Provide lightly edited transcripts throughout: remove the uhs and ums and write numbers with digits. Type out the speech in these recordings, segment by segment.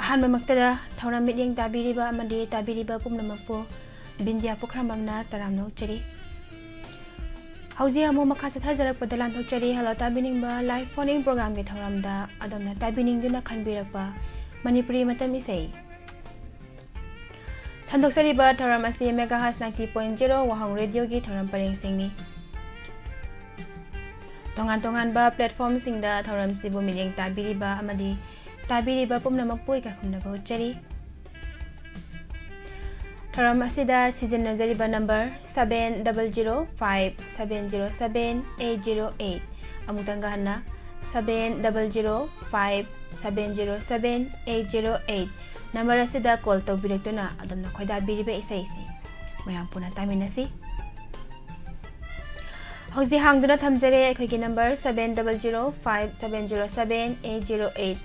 ꯑꯍꯥꯟꯕꯃꯛꯇꯗ ꯊꯧꯔꯝ ꯃꯤꯠꯌꯦꯡ ꯇꯥꯕꯤꯔꯤꯕ ꯑꯃꯗꯤ ꯇꯥꯕꯤꯔꯤꯕ ꯄꯨꯝꯅꯃꯛꯄꯨ ꯕꯤꯟꯗ꯭ꯌꯥ ꯄꯨꯈ꯭ꯔꯝꯕꯝꯅ ꯇꯔꯥꯝꯅ ꯑꯣꯛꯆꯔꯤ ꯍꯧꯖꯤꯛ ꯑꯃꯨꯛ ꯃꯈꯥ ꯆꯠꯊꯖꯔꯛꯄꯗ ꯂꯥꯟꯊꯣꯛꯆꯔꯤ ꯍꯜꯂꯣ ꯇꯥꯕꯤꯅꯤꯡꯕ ꯂꯥꯏꯚ ꯐꯣꯟ ꯏꯟ ꯄ꯭ꯔꯣꯒ꯭ꯔꯥꯝꯒꯤ ꯊꯧꯔꯝꯗ ꯑꯗꯣꯝꯅ ꯇꯥꯕꯤꯅꯤꯡꯗꯨꯅ ꯈꯟꯕꯤꯔꯛꯄ ꯃꯅꯤꯄꯨꯔꯤ ꯃꯇꯝ ꯏꯁꯩ ꯁꯟꯗꯣꯛꯆꯔꯤꯕ ꯊꯧꯔꯝ ꯑꯁꯤ ꯃꯦꯒꯥꯍꯔꯁ 90.0 ꯋꯥꯍꯪ ꯔꯦꯗꯤꯑꯣꯒꯤ ꯊꯧꯔꯝ ꯄꯔꯦꯡꯁꯤꯡꯅꯤ ꯇꯣꯉꯥꯟ ꯇꯣꯉꯥꯟꯕ ꯄ꯭ꯂꯦꯠꯐꯣꯔꯝꯁꯤꯡꯗ ꯊꯧꯔꯝꯁꯤꯕꯨ ꯃꯤꯠꯌꯦꯡ ꯇꯥꯕꯤꯔꯤꯕ ꯑꯃꯗꯤ ꯇꯥꯕꯤꯔꯤꯕ ꯄꯨꯝꯅꯃꯛꯄꯨ ꯏꯀꯥꯏꯈꯨꯝꯅꯕ ꯎꯠꯆꯔꯤ ꯊꯧꯔꯝ ꯑꯁꯤꯗ ꯁꯤꯖꯤꯟꯅꯖꯔꯤꯕ ꯅꯝꯕꯔ 7005707808 ꯑꯃꯨꯛꯇꯪꯒ ꯍꯟꯅ 7005707808 नंबर असिदा कॉल तौबिरक्तुना अदमना खोइदाबिरिबे इसाइसी मयाम पुना तामिनसी हौजी हांगदुना थमजरे अखोइगी नंबर 7005707808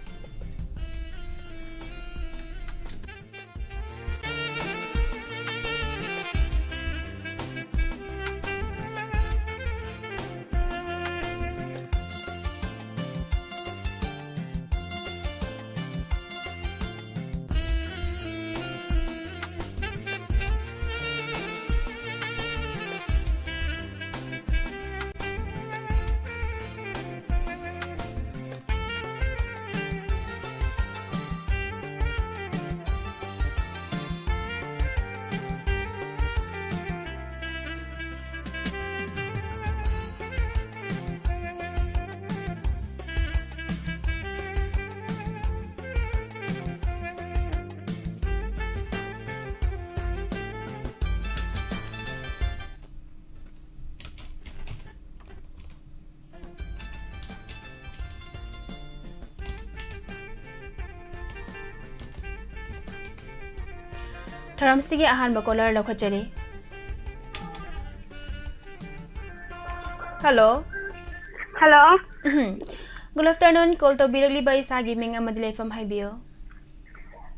थरमस्तिगे अहानबा कॉलर लखचरी hello hello good afternoon call तो बिरगली बाई सागी मिंग अमद लेफम हाइबियो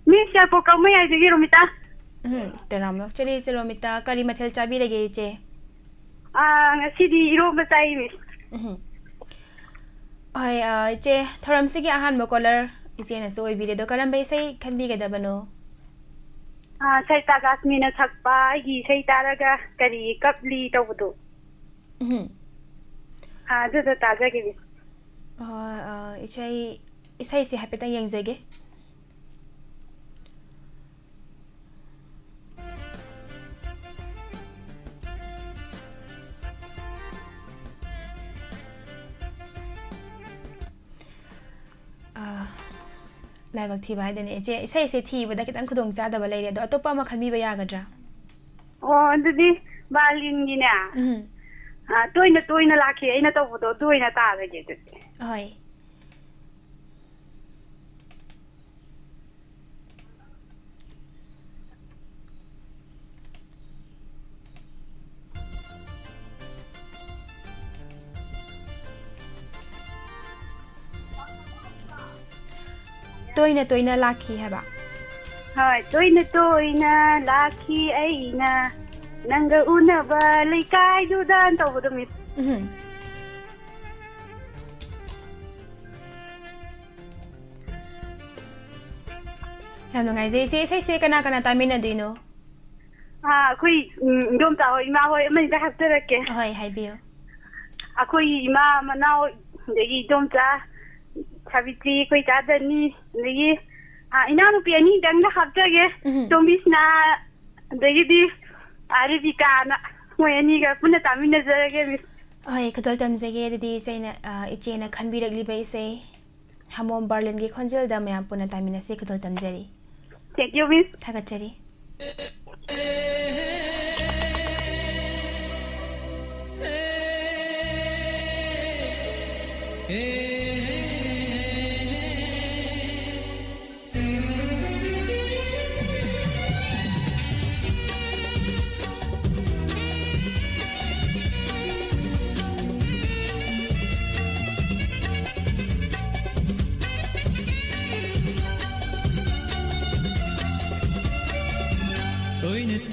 मिस या को कम में आइजे रोमिता तराम लखचरी से रोमिता करी मथेल चाबी लगे चे ngasidi iro batai miss हाय चे थरमस्तिगे अहानबा कॉलर इचे न सोई बिरे दो करम बे सही खनबी गदबनो सैता गास्मीना थकपा गी सैतारगा करी कपली तौबदो दुदा ताजगे मिस इसाई से हापेता यंगजगे लाइवक थी बाय दने जे इसाई से थी बदा कितन खुदोंग चादबा लेरे दो अतोपा मा खनबीबा यागद्रा ओ दुदी बालिनगिना तोइना तोइना लाखे अइना तौबदो तोइना तारगे दुदी होय तोइना तोइना लाखी है बा हाय तोइना लाखी अइना नंग उनबा लेकाय दुदान तौबदो मिस हम नंगाई जे से कना कना तामिना दिनो अखोई इदोम ता होय इमा होय अमनि दा हप्तरके होय हाइबियो अखोई इमा मनाव दगी इदोम ता सावित्री कोई चादनी दगी इनानु पियानी दंग हप्तगे तोमिसना दगी आरिबिका ना मोयनी गा पुना तामिना जरगे मिस होय खदल तमजगे दि चैना इचेना खनबिरगली बैसे हमोम बर्लिन गी खंजल दा मया पुना तामिना से खदल तमजरी थैंक यू मिस थागचरी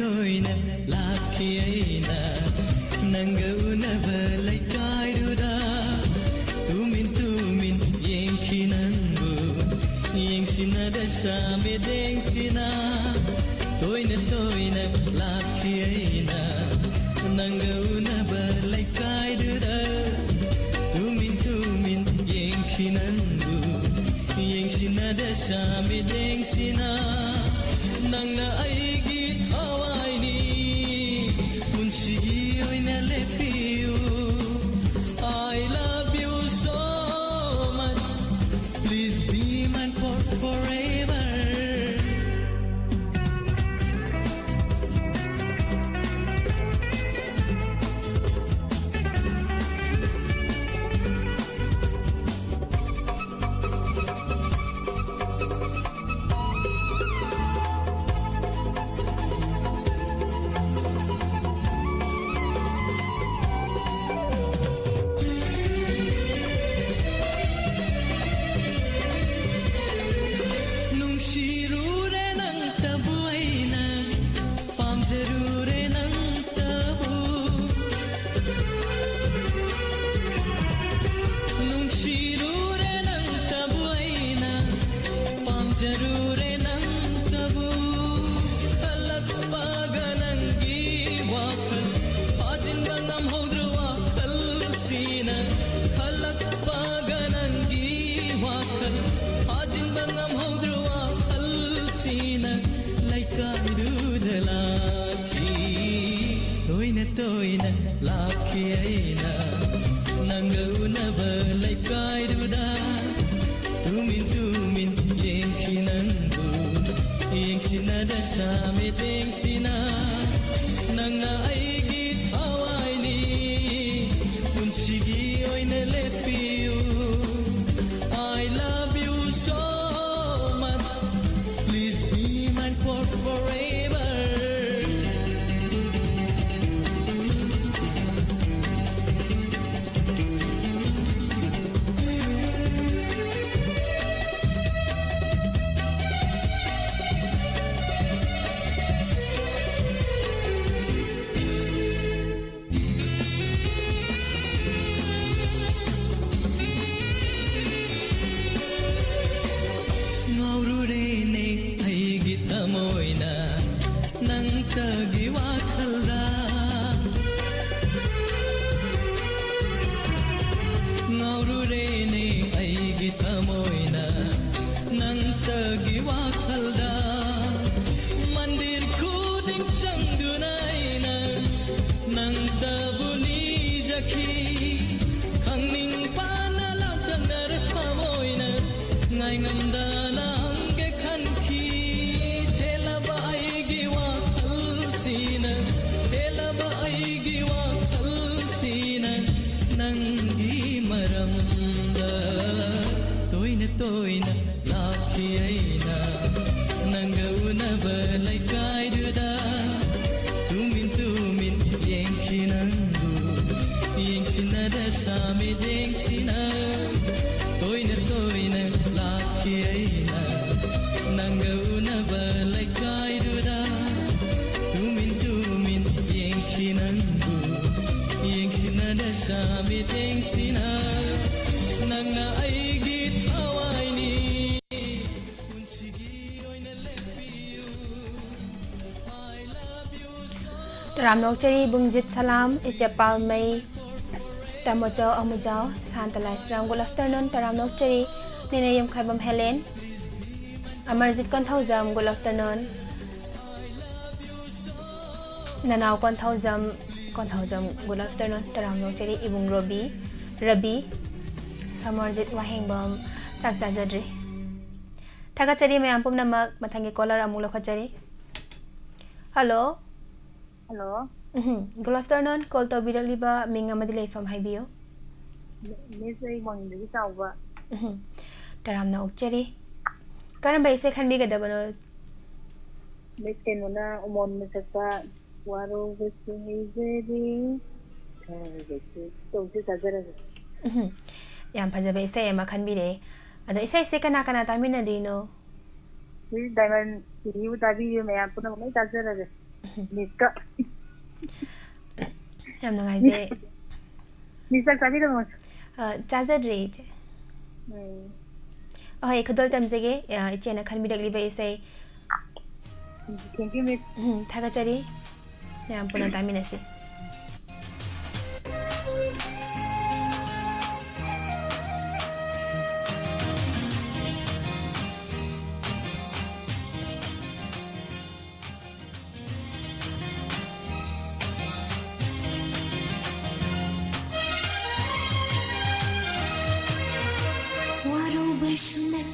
toina lakhiyaina nanga unava laikairuda tumin yengki nangu yengsi yengsinada samedengsinna toina toina lakhiaina nanga unaba laikaiduda tumin tumin yengkinanbu yengsinada samedengsinna nangna aigi hawaini munsigi oina lepiu I love you so much please be mine for forever Nungshirure nang tabu aina pamjarure nang tabu Nungshirure nang tabu aina pamjarure nang tabu Halak paganangi wakal hajin bangam hodru wakal sina Halak paganangi wakal hajin bangam hodru sina laikaiduda lakhi toina toina lakhi aina nanga unaba laikaiduda tumin tumin yengkinanbu yengsinada samedengsinna nangna aigi hawaini punsigi oina lepiu I love you so much please be mine for forever ngaururene aigi tamoina nangtagi wakhalda ngaururene aigi tamoina nangtagi wakhalda mandir khuding changdunaina nangtabuni jakhi khangning pana lakdanar pamoina ngai ngamdana angge khanki telaba aigi wakal sina telaba aigi wakal sina nangi maramda toina toina lakhi aina nanga unaba laikaiduda tumin tumin yengkinanbu yengsinada samedengsinna toina toina lakhi aina nanga unaba laikaiduda tumin tumin yengkinanbu yengsinada samedengsinna nangna aigi hawaini punsigi oina lepiu I love you so Taramnok chari bungjit salam echapal mai tamojao amujao santalai sram good afternoon taramnok chari ninayam khaibam Helen Amarjit Konthaujam good afternoon Nanaw Konthaujam good afternoon taramnok chari ibung Rabi Samarjit Wahengbam chakjajadri Thagachari mayam pumnamak mathangi caller amuk lokhachari Hello Hello. Good afternoon call to biraliba minga madilay from Hibio Miss ay mangdagi tawba. Taramna ukchari Karan ba ise khanbi gadabano Miss kenuna umon masakpa waro gusto izedi tongsi sajara. Yam phajaba ise ma khanbire ado ise kana kana tamina dino Miss Diamond you tabi me apuna mai sajara. Miss ka yam ngai Miss tabi ka mo. Chazadri ꯍꯣꯏ ꯈꯨꯗꯣꯜ ꯇꯝꯖꯒꯦ ꯏꯆꯦꯅ ꯈꯟꯕꯤꯔꯛꯂꯤꯕ ꯏꯁꯩ Thank you, Miss. ꯊꯥꯒꯠꯆꯔꯤ ꯃꯌꯥꯝ ꯄꯨꯟꯅ ꯇꯥꯃꯤꯟꯅꯁꯤ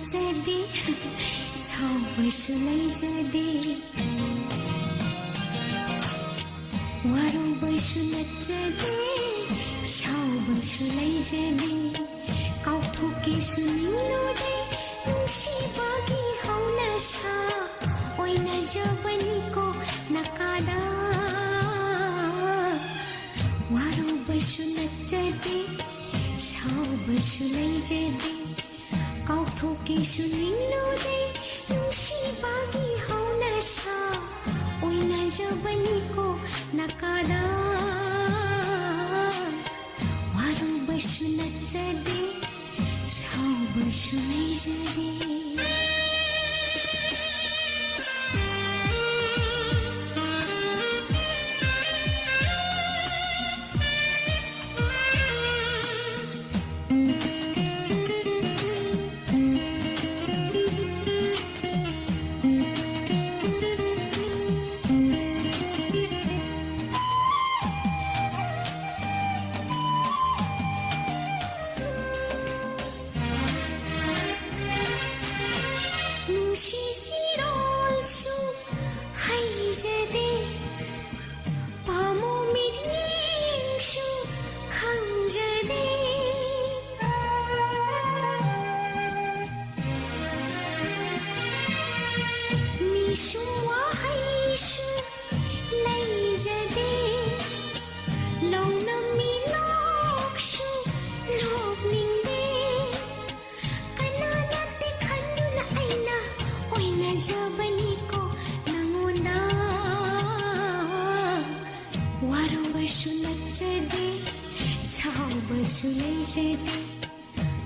Jadi, saubasu lai jadi, warubasu jadi, saubasu lai jadi, kau thuki sunilo de, nusi bagi hauna sa, oi na jabani ko nakada, warubasu jadi, saubasu lai jadi. Kau thuki sunilo de nusi bagi hauna sa oi na jabani ko nakada waru basu na jadi sau basu nai jadi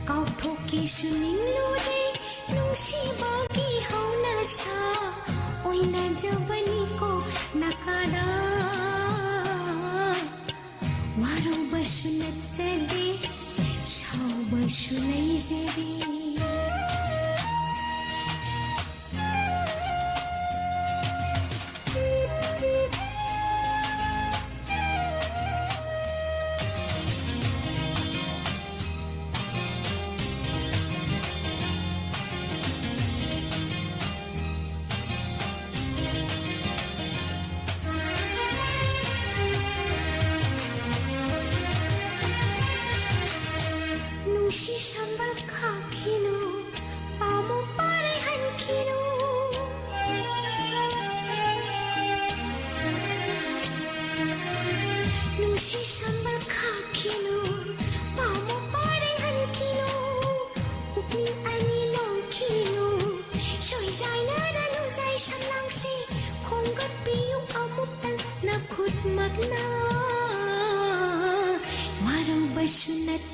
Kau thoki sunilo de nusi bagi hauna sa oi na jabani ko nakada waru basu na jadi sau basu nai jadi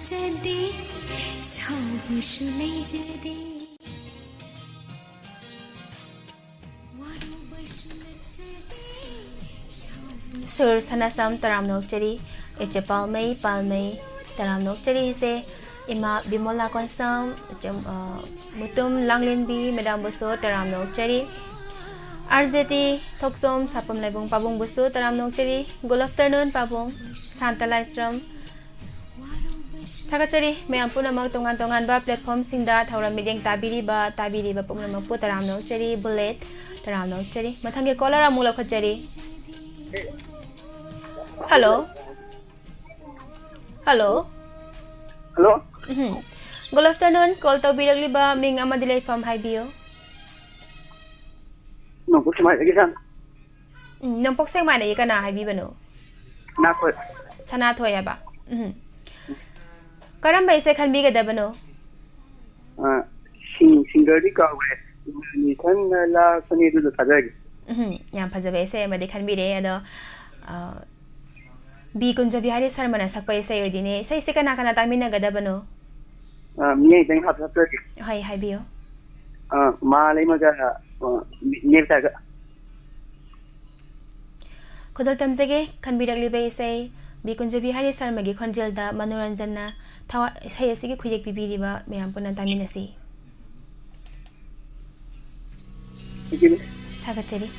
jadi sau basu nai jadi waru basu jadi sur sanasam taram nok chari eche palmei taram nok chari se ima bimola konsam mutum langlin bi madam buso taram nok chari RZT thoksom sapam laibung pabung buso taram nok chari good afternoon pabung santalaisram Thakachari mayam punamak tongan ba platform singda thauram mideng tabiriba punamak pu taram nok chari bullet taram nok chari mathange caller amula khachari hello good afternoon call to biragli ba ming amadilay from highbio no put my again nampok seng mana ikana highbi bano na ko sana thoya ba karamba ise khanbi ga dabano singer di ka we ni than la sani du ta ja yam phajabe ise ma de khanbi re ado bi kunja bihari sarmana sakpa ise odine sai se kana kana tamina ga dabano mi deng hap hap hai hai bio माले मगा नेरतागा खुदल तमजगे खनबिरगलिबे इसे बिकुंजबी हारि शर्मागी खंजेलदा मनोरंजनना थावा इसे असिगी खुयेक पिबिरिबा मयाम पुना तामिनसी थागतचरी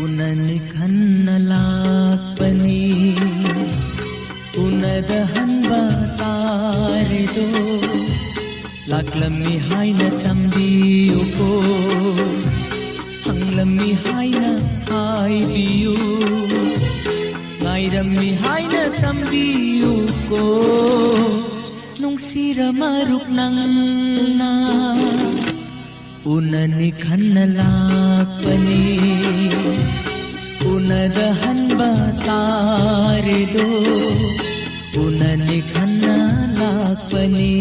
Unani kannalapani unadahan batarido laklammi haina tambiyu ko hanglammi haina haibiyu ngairammi haina tambiyu ko nungsira maruk nang na unani kannalapani unadahan batarido unani kannalapani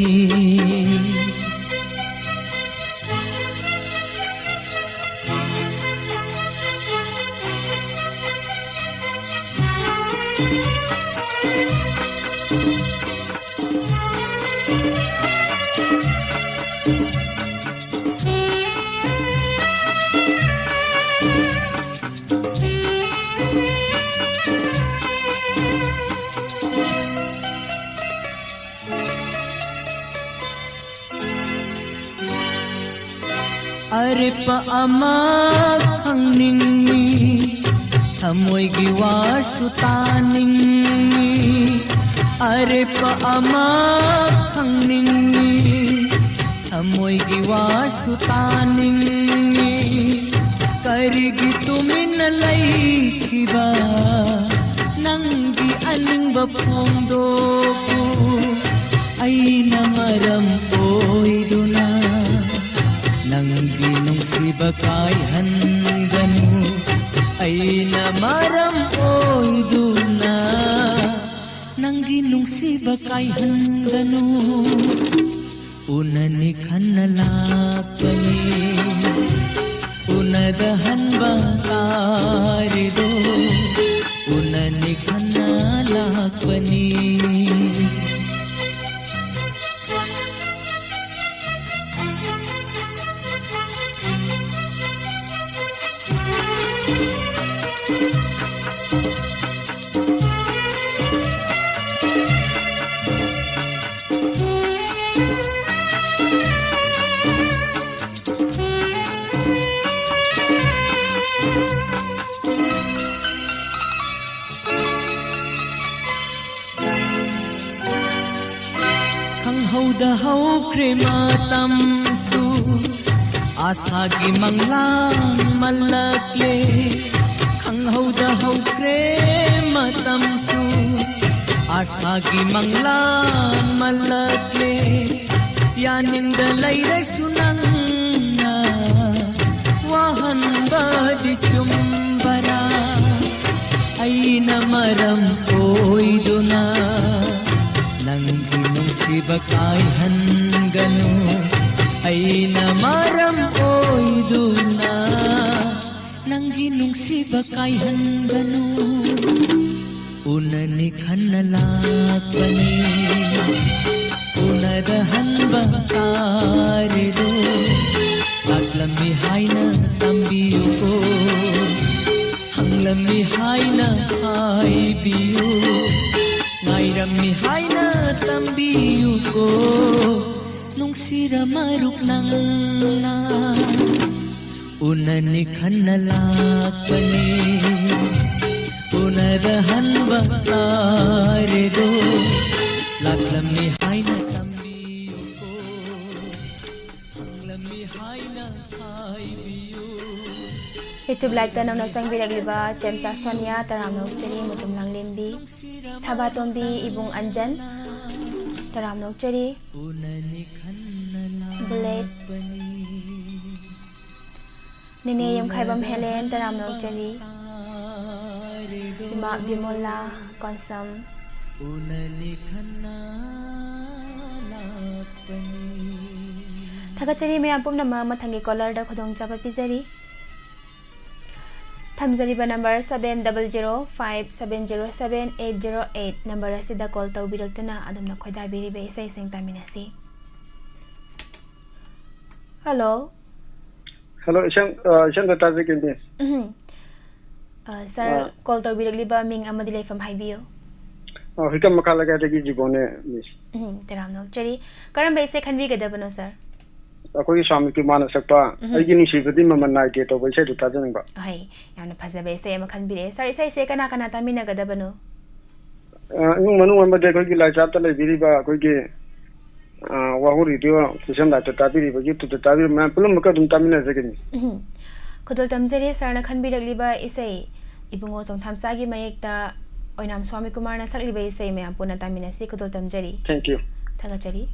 Are pa ama khangning thamoy gi wasu taning are pa ama khangning thamoy gi wasu taning karigi tumin laikhiba nanggi alingba phongdo ku aina maram oiduna Nanggi nungsiba kaihanganu aina maram oiduna Nanggi nungsiba kaihanganu unani kannalapani unadahan batarido unani kannalapani Hauda hau Matam su asagi manglang malakle khang hauda hau Matam su asagi manglang malakle yanin dalai sunang na wahan badi chumbara aina maram oiduna Nanggi nungsiba kaihanganu aina maram oiduna Nanggi nungsiba kaihanganu unani kannalapani unadahan batarido laklammi haina tambiyu ko hanglammi haina haibiyu ngairammi haina tambiyu ko nungsira maruk nang na unani kannalapani unadahan batarido laklammi haina tambiyu ko hanglammi YouTube Live ta nang nasang biragliba Chemsa Sonia taramnok chari mutum lang limbi Thaba Tombi Ibung Anjan taramnok chari Blade Nene Yam Khaibam Helen taramnok chari Bima Bimola Konsam Thagachari mayam pumnama mathangi caller da khodong chapa pizari Thamjariba number 7005707808 number asida call tawbiraktuna adumna khoida biribe isai sing taminasi Hello Hello Ishang da taje kindi Sir call tawbiragliba ming amadi leifam haibiyo Hikam makala ga de jibone miss Teramno chari karam be se khanbi gadabano sir Akoi Swami ki mana sakpa aigi ni sibadi maman nai ke to bai sai ta jang ba hai yamna phajabe se ma khanbire sir isai se kana kana tamina gadabano nu manu amba de koi ki la chap ta le biri ba koi ki wahuri dio kusam da ta biri ba ji tu ta biri ma pulum ka dum tamina jagani khodol tamjari sir na khanbiragliba isai ibungo jongthamsa gi mayekta oinam Swami Kumar na sakliba isai mayam puna tamina si khodol tamjari Thank you Thagachari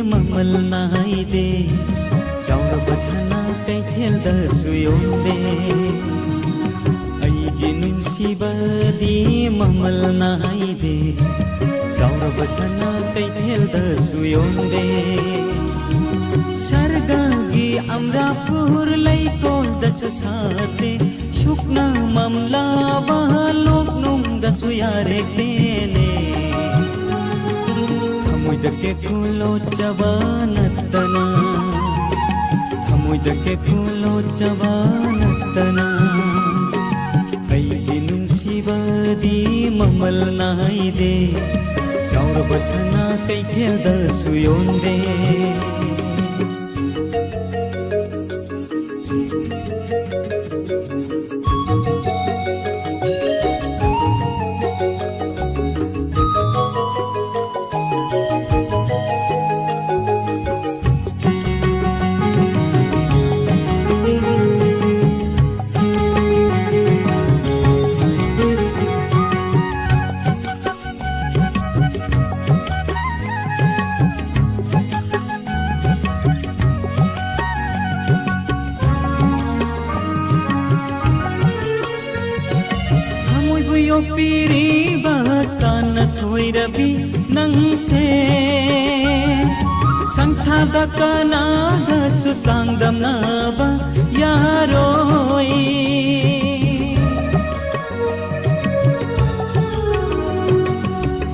Mamal nai de Chaur bachana kai thel da suyonde Ai ginun sibadi mamal nai de Chaur bachana kai thel da suyonde Sharga gi amra pur lai kol da susate Shukna mamla ba lok num da suyare tene Thamuidake kulo chabanatana Thamuidake kulo chabanatana Aigi nunsibadi mamal nai de Chaur basana kai khel da suyonde piri bahasana thoirabi nangse sangsada kanada susangdam naba yaroi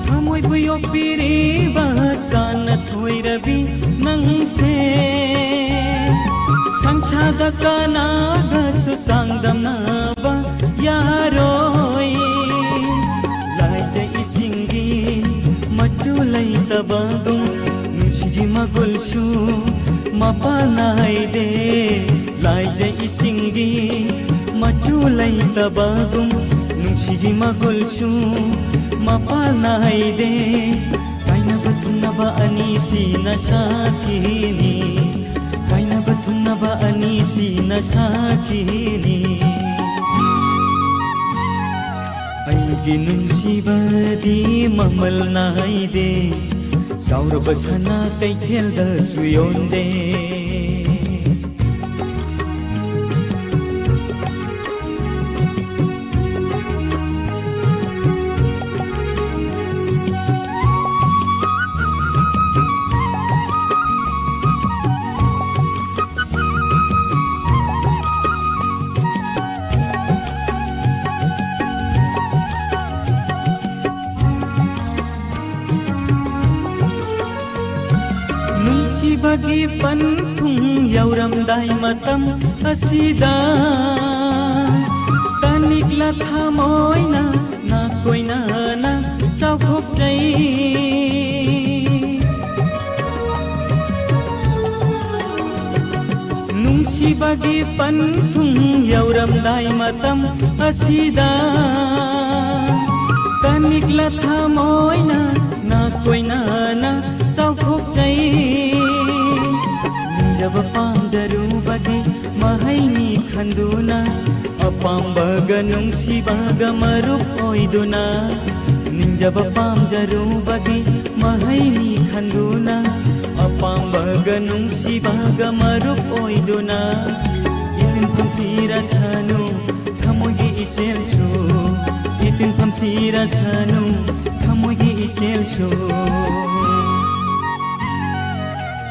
thamoi buyo piri bahasana thoirabi nangse sangsada kanada susangdam naba yaroi Machulai tabadum nushigi magulshu mapanai de laija isingi machulai tabadum nushigi magulshu mapanai de kaina batunna ba anisi na shakini kaina batunna ba anisi na shakini Aigi nunsibadi mamal nai de Sauraba sana kaihelda suyonde Bagi panthung yauramdai matam asida tanikla thamoina na koina na sauthok jai nungsi bagi panthung yauramdai matam asida tanikla thamoina na koina na sauthok jai जब पामजरू बगे महैनी खंदुना अपाम बगनुंग शिबाग मरुप ओइदुना जब पामजरू बगे महैनी खंदुना अपाम बगनुंग शिबाग मरुप ओइदुना इतिन फमतीरा सानु थमोगी इसेल show इतिन फमतीरा सानु थमोगी इसेल show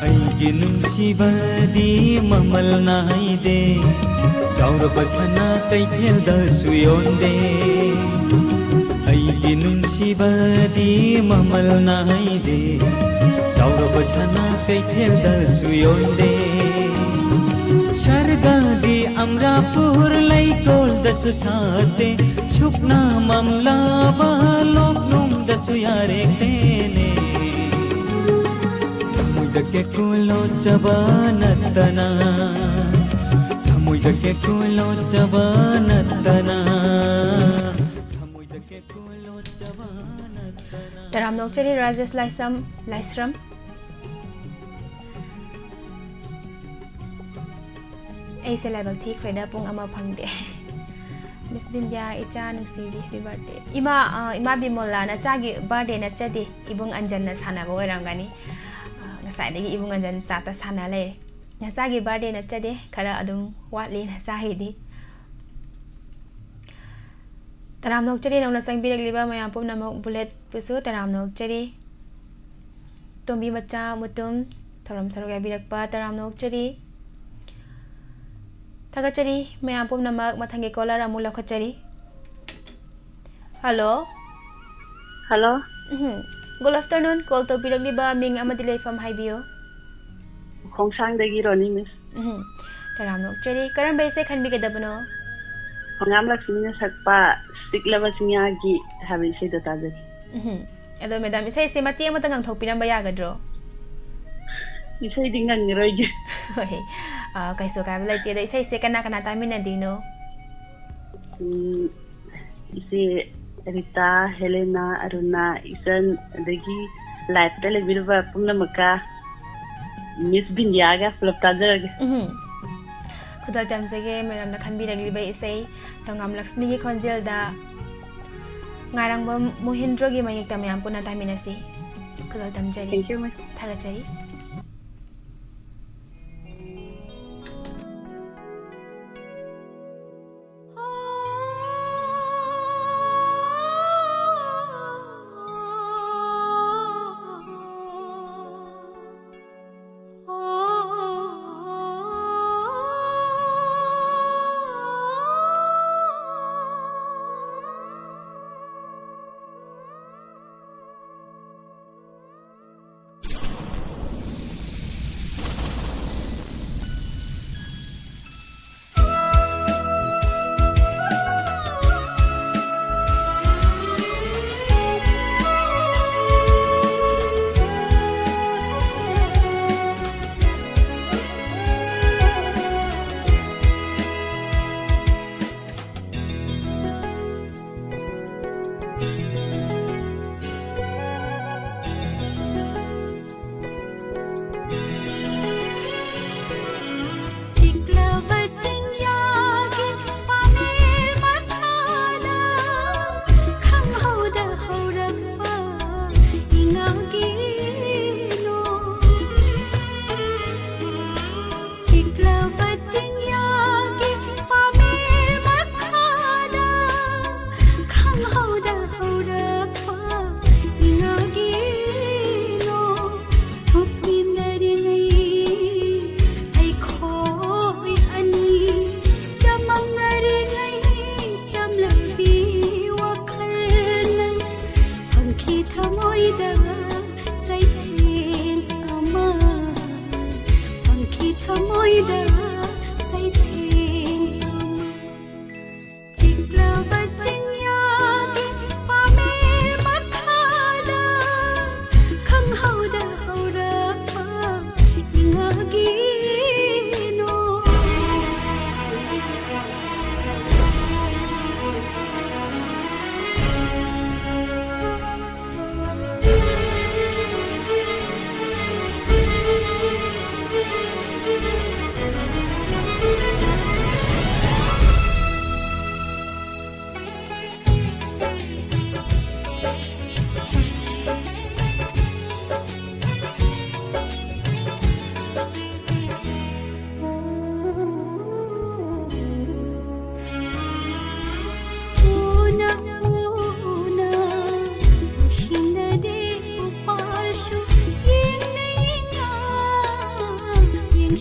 Aigi nungsibadi mamal naide Sauraba sana kaihelda suyonde Aigi nungsibadi mamal naide Sauraba sana kaihelda suyonde Shargadi amrapur laikol dasu sate Shukna mamla balok dasu yare tene Ke kulo jabanatana Thamoy ke kulo jabanatana Thamoy ke kulo jabanatana Taram nokchari Rajesh Laisram Aise level thi kreda pung ama phangde Miss Bindya icha nusiri happy birthday Ima bimola na chagi birthday na chadi ibung anjan na sana bo rangani Ngasai ibung anjan sata sana le Nasagi birthday na chade kara adum watli na sahidi Taram nokchari nong nasang birak liba mayam pum namok bullet pusu taram nokchari Tombi macha mutum taram sarogya birak pa taram nokchari Thagachari mayam pum namak mathangi kola ramu lakhachari Hello Hello Good afternoon call to birak liba ming amadile from Highview Khongsangdagi roni miss Taram nokchari karam baise khanbi kedabno Hongam Lakshmi sakpa siklaba singyagi habi se dataje Ado madam isai se mati ama tangang thokpiram ba yagadro isai dingan ni roje Hoi kaiso ka balai te isai se kana tamina dino ise Rita Helena Aruna isan dagi live tele bilba pumna maka Miss Binyaga flop tajar Khudal tamsege madam na khanbi ragli ba isai tangam Lakshmi gi khonjel da ngarang ba Mohindro gi mayek tamyam puna tamina si khudal tamjari Thank you miss thagachari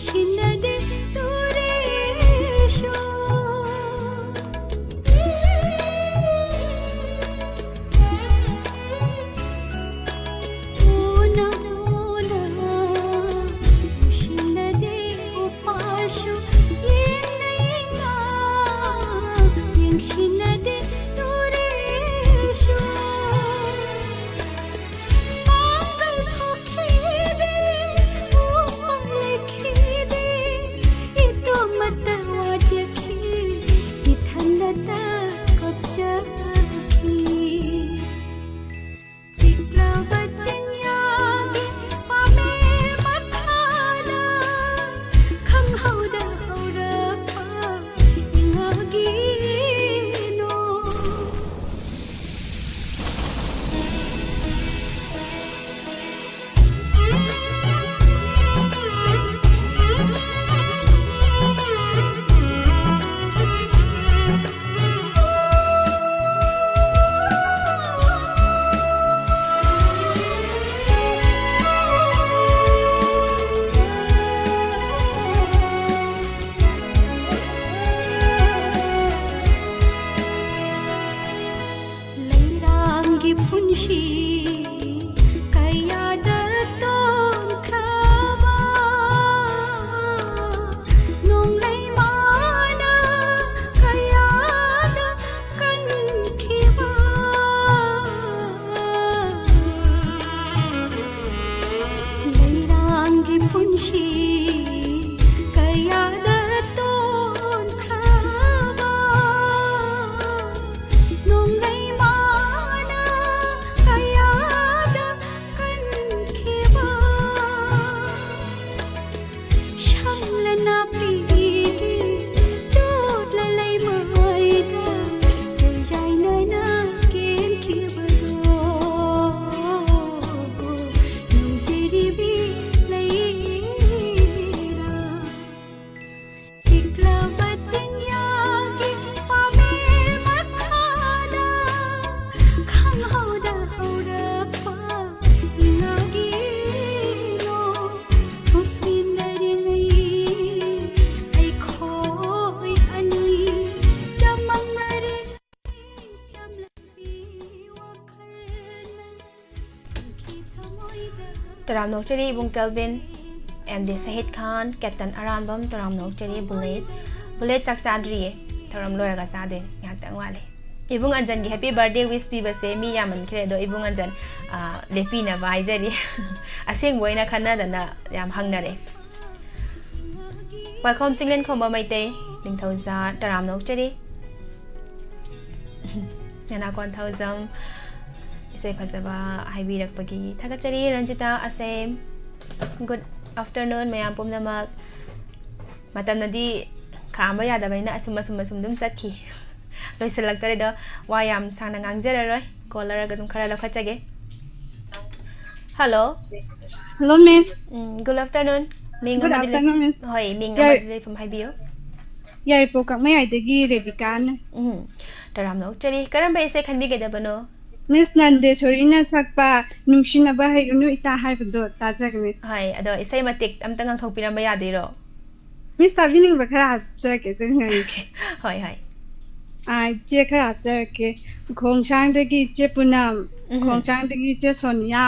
ꯌꯦꯡꯁꯤꯟꯅꯗꯦ ꯇꯨꯔꯦꯁꯨ ꯎꯅ ꯎꯅ ꯌꯦꯡꯁꯤꯟꯅꯗꯦ ꯎꯄꯥꯜꯁꯨ ꯌꯦꯡꯅ ꯌꯦꯡꯅ ꯌꯦꯡꯁꯤꯟꯅꯗꯦ ꯇꯨꯔꯦꯁꯨ ꯄꯥꯡꯒꯜ ꯊꯣꯛꯈꯤꯗꯦ ꯎꯄꯥꯜ ꯂꯩꯈꯤꯗꯦ ꯏꯇꯣꯝꯇ ꯋꯥꯖꯈꯤ ꯏꯊꯟꯗꯇ ꯀꯞꯆꯈꯤ ꯆꯤꯛꯂꯕ ꯆꯤꯡꯌꯥꯒꯤ ꯄꯥꯃꯦꯜ ꯃꯈꯥꯗ ꯈꯪꯍꯧꯗ ꯍꯧꯔꯛꯄ ꯏꯉꯥꯒꯤ ꯅꯣꯡ ꯂꯩꯔꯥꯡꯒꯤ ꯄꯨꯟꯁꯤ ꯀꯌꯥꯗ ꯇꯣꯟꯈ꯭ꯔꯕ ꯅꯣꯡꯂꯩꯃꯥꯅ ꯀꯌꯥꯗ ꯀꯟꯈꯤꯕ ꯂꯩꯔꯥꯡꯒꯤ ꯄꯨꯟꯁꯤ ꯀꯌꯥꯗ ꯇꯣꯟꯈ꯭ꯔꯕ ꯅꯣꯡꯂꯩꯃꯥꯅ ꯀꯌꯥꯗ ꯀꯟꯈꯤꯕ ꯁꯪꯂ ꯅꯥꯄꯤꯒꯤ ꯆꯣꯠꯂ ꯂꯩꯃꯥꯏꯗ ꯆꯣꯏꯖꯥꯏꯅꯅ ꯀꯦꯟꯈꯤꯕꯗꯣ ꯅꯨꯡꯁꯤꯔꯤꯕꯤ ꯂꯩꯔꯥ ꯆꯤꯛꯂꯕ ꯆꯤꯡꯌꯥꯒꯤ ꯄꯥꯃꯦꯜ ꯃꯈꯥꯗ ꯈꯪꯍꯧꯗ ꯍꯧꯔꯛꯄ ꯏꯉꯥꯒꯤ ꯅꯣꯡ ꯊꯨꯞꯃꯤꯟꯅꯔꯤꯉꯩ ꯑꯩꯈꯣꯏ ꯑꯅꯤ ꯆꯃꯝꯅꯔꯤꯉꯩ ꯆꯝꯂꯕꯤ ꯋꯥꯈꯜꯅ ꯊꯝꯈꯤ ꯊꯃꯣꯏꯗ Taram nokchari ibung Kelvin MD Sahid Khan Captain Aranbam taram nokchari Bullet chak sadri taram loraga sade ngakta ngwale ibung Anjan gi happy birthday wish pi base mi yaman khre do ibung Anjan lepi na bai jari aseng boina khanna dana yam hangnare welcome singlen khomba maite ningthauza taram nokchari yana kon thauzam Eshei phajaba haibirakpagi thagachari Ranjita Asem good afternoon mayam pumnamak matamnadi khamba yadabaina asum dum chatki loisalaktere da wayam sangna ngangjararoi caller ga dum khara lakhachage hello Hello, Miss. good afternoon ming Good afternoon, Miss. hoi ming Yeah. amadi from haibio Yaripo kakmayayadagi Rebecca. taram nokchari karamba ese khanbi gedabano Miss Nandeshwarina sakpa nungsinaba hayunu ita haibado tajak Miss. hai ado isai matik amta ngang thokpiramba yadiro Miss tabining bakara hapjarake tengayike. hoi hoi Je khara hapjarake khongsangdagi je punam khongsangdagi je Sonia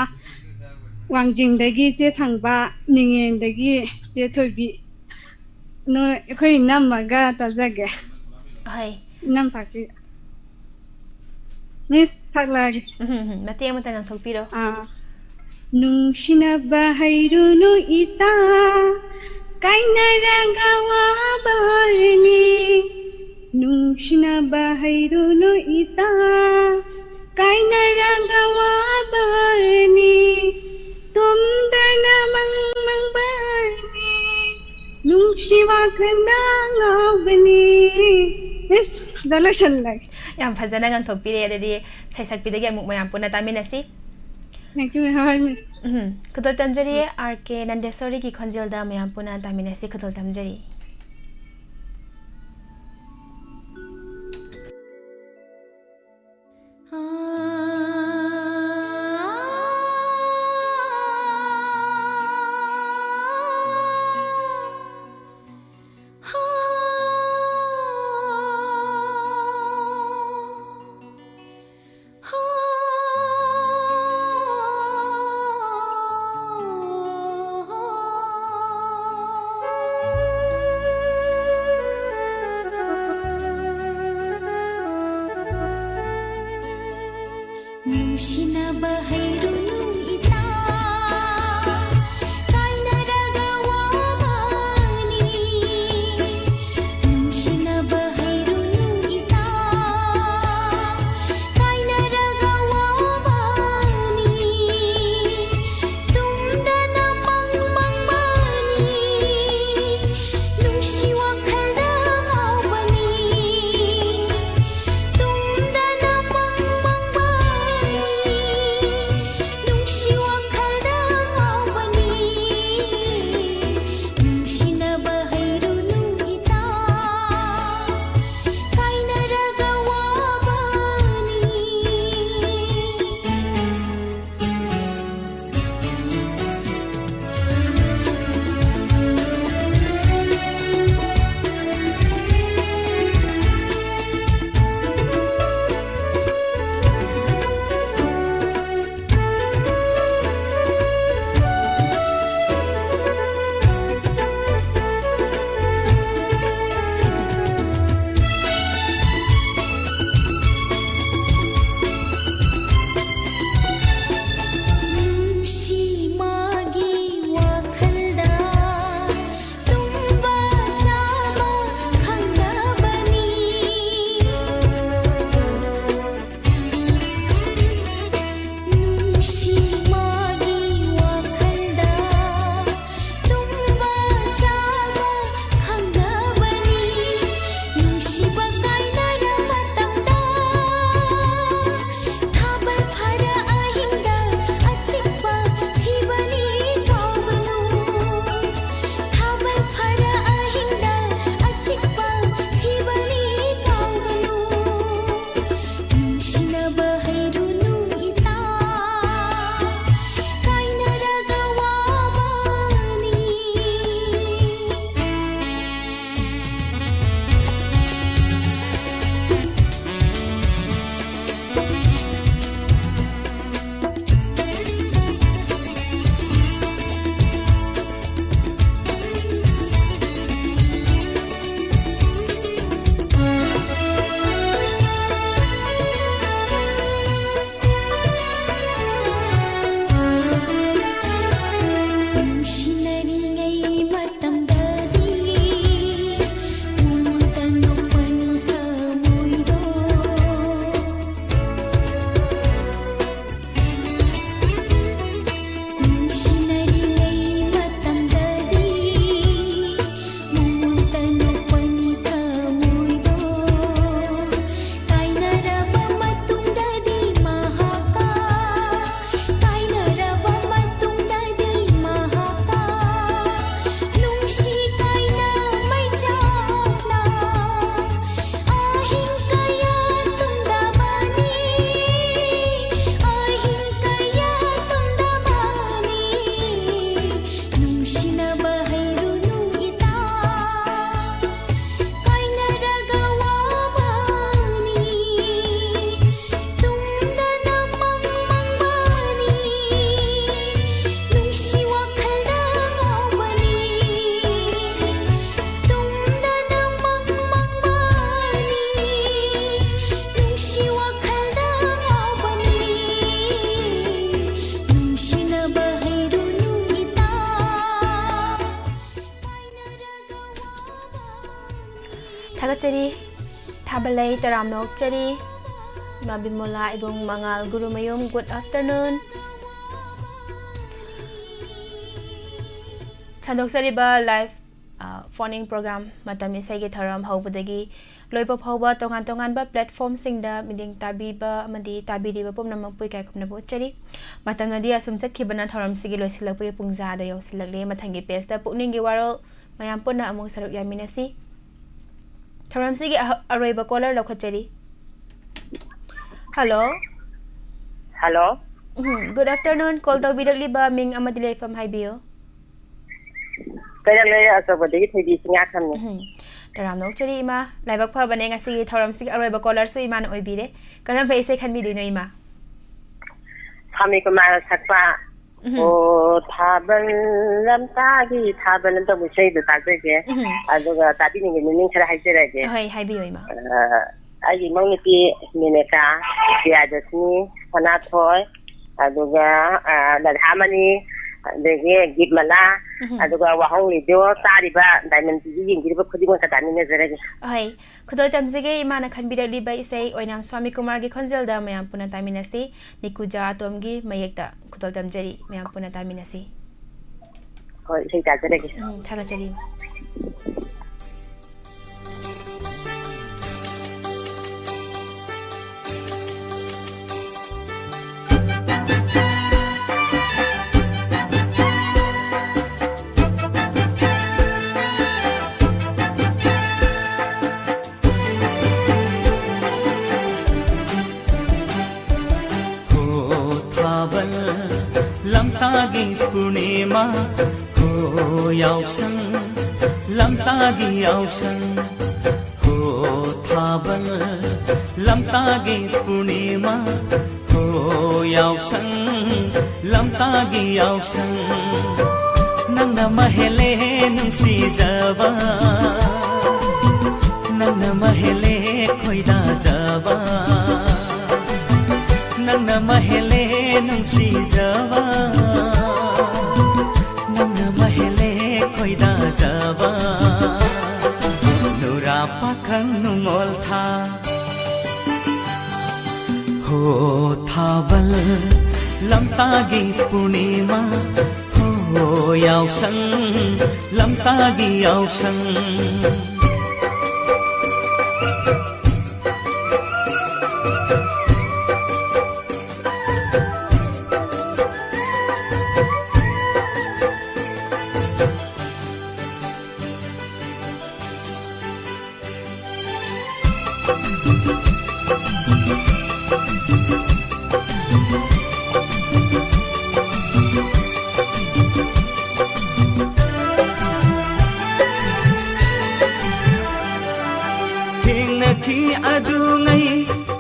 wangjingdagi je sangba ningendagi je thoibi no ekhoi namaga tajage hoi nam takti Miss saklage mate amta ngang thokpiro nungsinaba hairunu ita kainaraga wabarni nungsinaba hairunu ita kainaraga wabarni tumdana mangbarni nungsiwa khanangawni Miss dalashan lag yam phajana ngang thokpire adadi saisak pidagi amuk mayam puna taminasi Thank you very much. Kudol tamjari RK Nandeswari ki khonjel da mayam puna taminasi kudol tamjari Thagachari Tabalay Taramnok Chari Mabimola Ibong Mangal Guru Mayom, good afternoon. Chandok Sariba live phoning program Matam Eshei gi tharam haubadagi loipa phauba tongan ba platform singda miding tabiba amadi tabiriba pumnamang pui kai khumna bo chari matam nadi asum chakhibana tharam sigi loisilakpui pungja da yausilagle mathangi page da pukningi warol mayam punna amung saruk yaminasi tharam sigi aroiba caller lokhachari. Hello. Hello. Good afternoon. Call to bidagli ba ming amadi leifam haibiyo. Kaya lay asabadi thidi singa khamne. Taram nok chari ima laibak pha bane ngasi thoram sig aroi ba caller su ima na oibire karam phe se khanbi dino ima. Thami ko ma sakpa o thaban lamta gi thaban lamta musai da takge aduga tati ni ning khara haijera ge. Hoi haibiyo ima. Ai mangti mineka ya jasni sana thoi aduga dadhamani dege gibmala aduga wahong lidio tariba diamond ji yingiriba khudimon ka dani nezarage ai khudol tamjege imana khanbirali ba isei oinam swami kumar gi khonjel da mayam puna taminasi nikuja tomgi mayekta khudol tamjari mayam puna taminasi hoi sei ta jarage thaga chari Lamtagi Purnima ho yausang Lamtagi yausang ho thabal Lamtagi Purnima ho yausang Lamtagi yausang Nangna mahele nungsi java Nangna mahele khoida java Nangna mahele nungsi java Nangna mahele khoida java Nura pakhang nungol tha Ho thabal lamtagi purnima Ho yausang lamtagi yausang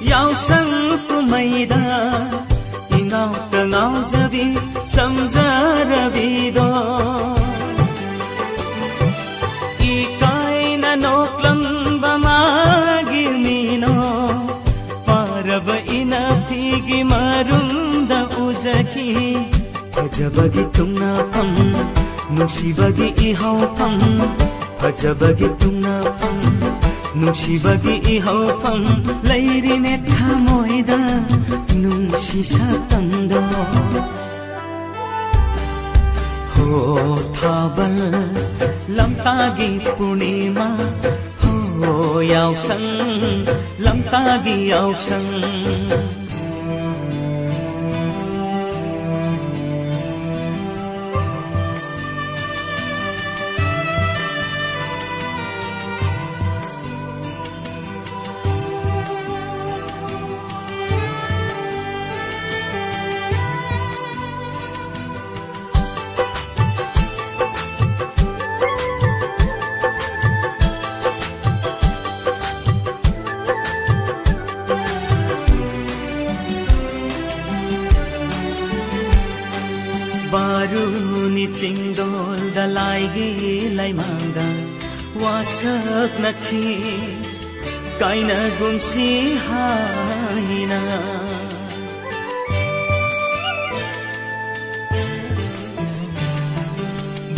Yausang pumaida Ingaw tangaw javi samjaravido Ikay na noklam bamagimino Parab inafigi marunda uzaki Pajabagi tungna pam Nungsibagi ihaw pam Pajabagi tungna pam Nungsibagi ihaw pam Lairine thamoida Nungsi satando Ho thabal Lamtagi purnima Ho yausang Lamtagi yausang Baruni cingdol dalaigi laimangda wasak nakhi kaina gumsi haina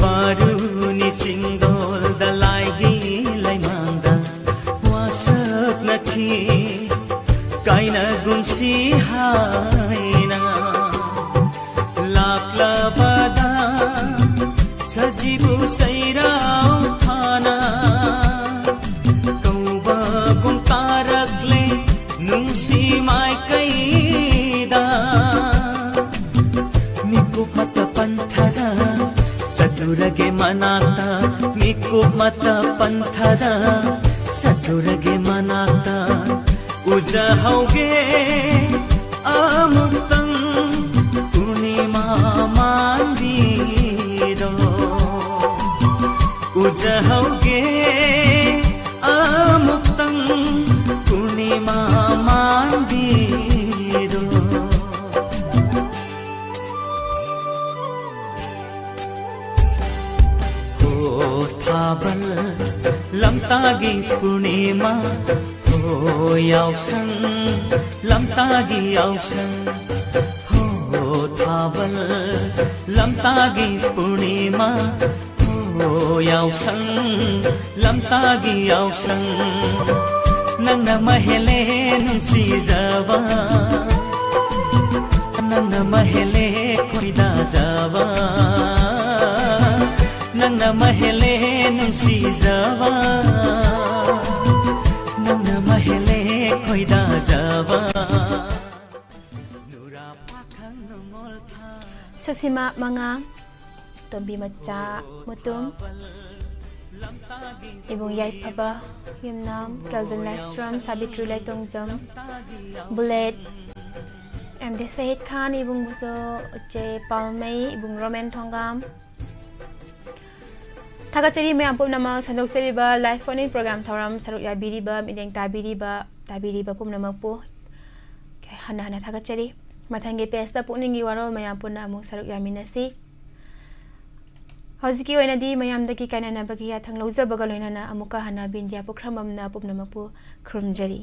Baruni cingdol dalaigi laimangda haina laklabada sajibu sairau thana kauba kum tarakle nungsi mai kaida mikup mata panthada saturage manata mikup mata panthada saturage manata ujahauge amutang purnima mandiro ujahauge amutang purnima mandiro ho thabal lamtagi purnima ho yausang lamtagi yausang ho thabal lamtagi purnima ho yausang lamtagi yausang nangna mahele nungsi jawa nangna mahele khoida jawa nangna mahele nungsi jawa nangna mahele khoida jawa nura pakhang nongol tha Sosima mga tombi macha mutum ibung yai phaba yumnam Calvin Lestrom Sabitri Laitongjam Bullet MD Said Khan ibung buso uche Palmei ibung Roman Thongam Thagachari me ampum nama sandok seriba live phone in program thoram saruk ya biriba mideng tabiriba pum nama pu hana thagachari mathangi pesta pukningi warol mayam punna amuk saruk ya minasi Hoziki oinadi mayam daki kainana bagiya thang lawza bagal oinana amuka hana bindia pukramamna pum nama pu krumjari